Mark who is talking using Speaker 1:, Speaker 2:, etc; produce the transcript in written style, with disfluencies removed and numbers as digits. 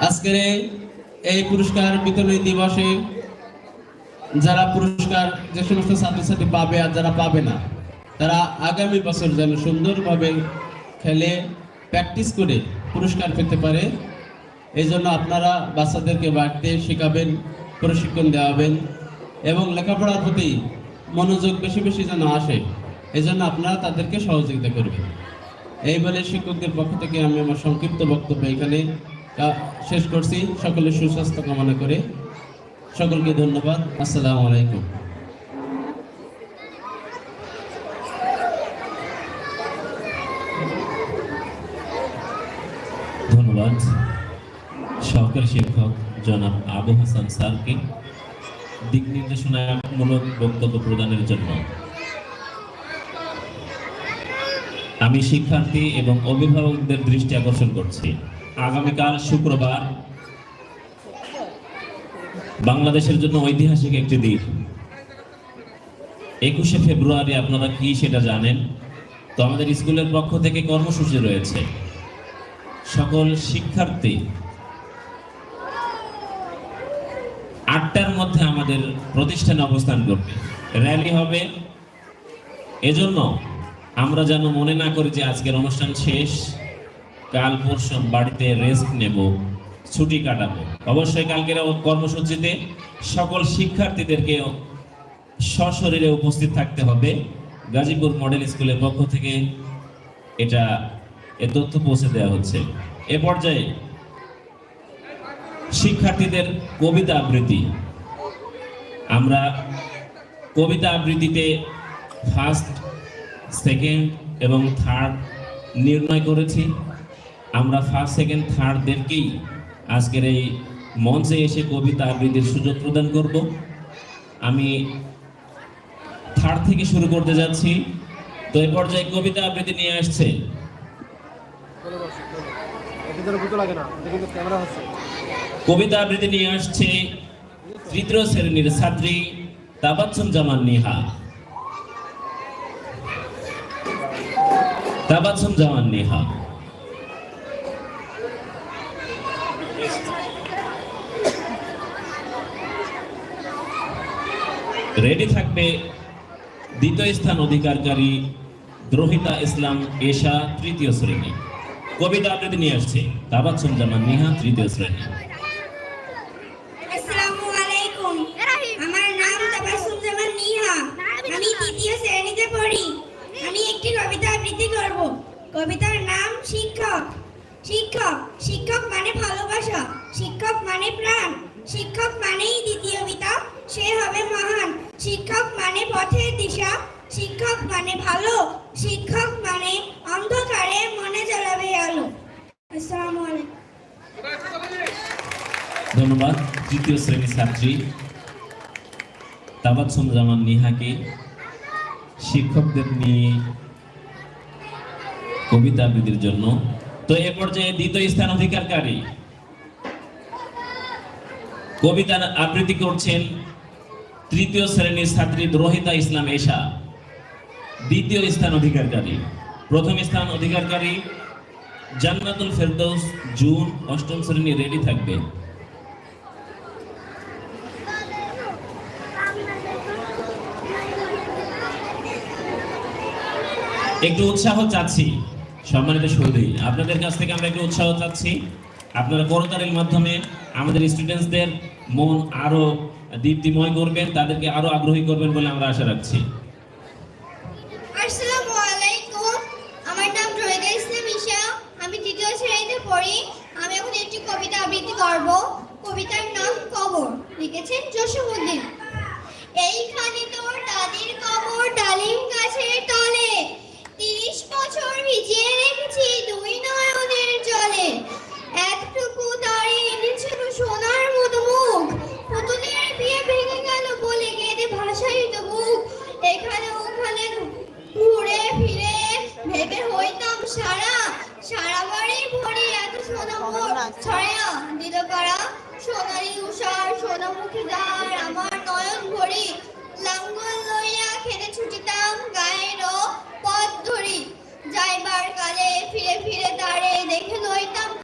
Speaker 1: আজকের এই পুরস্কার বিতরণী দিবসে যারা পুরস্কার যে সমস্ত ছাত্রছাত্রী পাবে আর যারা পাবে না, তারা আগামী বছর যেন সুন্দরভাবে খেলে প্র্যাকটিস করে পুরস্কার পেতে পারে। এই জন্য আপনারা বাচ্চাদেরকে বাড়িতে শেখাবেন, প্রশিক্ষণ দেওয়াবেন এবং লেখাপড়ার প্রতি মনোযোগ বেশি বেশি যেন আসে, এই জন্য আপনারা তাদেরকে সহযোগিতা করবেন। এই বলে শিক্ষকদের পক্ষ থেকে আমি আমার সংক্ষিপ্ত বক্তব্য এখানে শেষ করছি। সকলের সুস্বাস্থ্য কামনা করে সকলকে ধন্যবাদ। আসসালামু আলাইকুম।
Speaker 2: ধন্যবাদ সহকারী শিক্ষক জনাব আবু হাসান স্যারকে দিক নির্দেশনামূলক বক্তব্য প্রদানের জন্য। আমি শিক্ষার্থী এবং অভিভাবকদের দৃষ্টি আকর্ষণ করছি, আগামীকাল শুক্রবার বাংলাদেশের জন্য ঐতিহাসিক একটি দিন। 21শে ফেব্রুয়ারি আপনারা কি সেটা জানেন? তো আমাদের স্কুলের পক্ষ থেকে কর্মসূচি রয়েছে। সকল শিক্ষার্থী 8টার মধ্যে আমাদের প্রতিষ্ঠানে অবস্থান করবে, র্যালি হবে। এজন্য আমরা যেন মনে না করি যে আজকের অনুষ্ঠান শেষ, কাল পরশু বাড়িতে রেস্ট নেব, ছুটি কাটাবো। অবশ্যই কালকের কর্মসূচিতে সকল শিক্ষার্থীদেরকে সশরীরে উপস্থিত থাকতে হবে। গাজীপুর মডেল স্কুলের পক্ষ থেকে এ তথ্য পৌঁছে দেওয়া হচ্ছে। এ পর্যায়ে শিক্ষার্থীদের কবিতা আবৃত্তি, আমরা কবিতা আবৃত্তিতে ফার্স্ট, সেকেন্ড এবং থার্ড নির্ণয় করেছি। আমরা ফার্স্ট, সেকেন্ড, থার্ডদেরকেই আজকের এই মঞ্চে এসে কবিতা আবৃত্তির সুযোগ প্রদান করব। আমি থার্ড থেকে শুরু করতে যাচ্ছি। তো এই পর্যায়ে কবিতা আবৃত্তি নিয়ে আসছে কবিতা আবৃত্তি নিয়ে আসছে তৃতীয় শ্রেণীর ছাত্রী তাবাচ্ছুম জামান নিহা। তাবাচ্ছুম জামান নিহা রেডি থাকবে। দ্বিতীয় স্থান অধিকারকারী দ্রোহিতা ইসলাম এশা, তৃতীয় শ্রেণী। কবিতা আবৃত্তি নিয়ে আসছে তাবাচ্ছুম জামান নিহা, তৃতীয় শ্রেণী।
Speaker 3: আসসালামু আলাইকুম, আমার নাম তাবাচ্ছুম জামান নিহা, আমি তৃতীয় শ্রেণীতে পড়ি। আমি একটি কবিতা আবৃত্তি করব। কবিতার নাম শিক্ষক। শিক্ষক, শিক্ষক মানে ভালোবাসা, শিক্ষক মানে প্রাণ, শিক্ষক মানেই দ্বিতীয় পিতা, সে হবে মহান। শিক্ষক মানে পথের দিশা, শিক্ষক মানে ভালো, শিক্ষক মানে অন্ধকারে মনে জ্বালাবে আলো। আসসালামু আলাইকুম।
Speaker 2: ধন্যবাদ তৃতীয় শ্রেণীর ছাত্রী তাবাচ্ছুম জামান নিহাকে শিক্ষকদের নিয়ে কবিতা আবৃত্তির জন্য। তো এ পর্যায়ে দ্বিতীয় স্থান অধিকারকারী কবিতা আবৃত্তি করছেন তৃতীয় শ্রেণীর ছাত্রী দ্রোহিতা ইসলাম এশা, দ্বিতীয় স্থান অধিকারকারী। প্রথম স্থান অধিকারকারী জান্নাতুল ফেরদৌস জুন, 8ম শ্রেণী, রেডি থাকবে। একটু উৎসাহ চাচ্ছি সম্মানিত সুধী, আপনাদের কাছ থেকে আমরা একটু উৎসাহ চাচ্ছি। আপনারা করতালির মাধ্যমে আমাদের স্টুডেন্টসদের মন আরো দীপ্তিময় করবেন, তাদেরকে আরো আগ্রহী করবেন বলে আমরা আশা রাখছি।
Speaker 3: আসসালামু আলাইকুম, আমার নাম রোহিতা ইসলাম ঈশা, আমি তৃতীয় শ্রেণীতে পড়ি। আমি এখন একটি কবিতা আবৃত্তি করব। কবিতার নাম কবর, লিখেছেন জসীমউদ্দিন। এইখানে তোর দাদির কবর ডালিম গাছের তলে, 30 বছর ভিজিয়ে রেখেছি দুই নয়নের জলে। একটুকু দাঁড়িয়ে এনেছিল সোনার মতো মুখ, পুতুলের বিয়ে ভেঙে গেল বলে কেঁদে ভাসাইত বুক। এখানে ওখানে ঘুরে ফিরে ভেবে হইতাম সারা, সারা বাড়ি ভরি এত সোনা মোর ছড়া দিল কারা। সোনালি উষার সোনামুখী দ্বার আমার নয়ন ভরি, লাঙ্গল লইয়া খেতে ছুটিতাম গায়ের পথ ধরি। যাইবার কালে ফিরে ফিরে দাঁড়ে দেখে লইতাম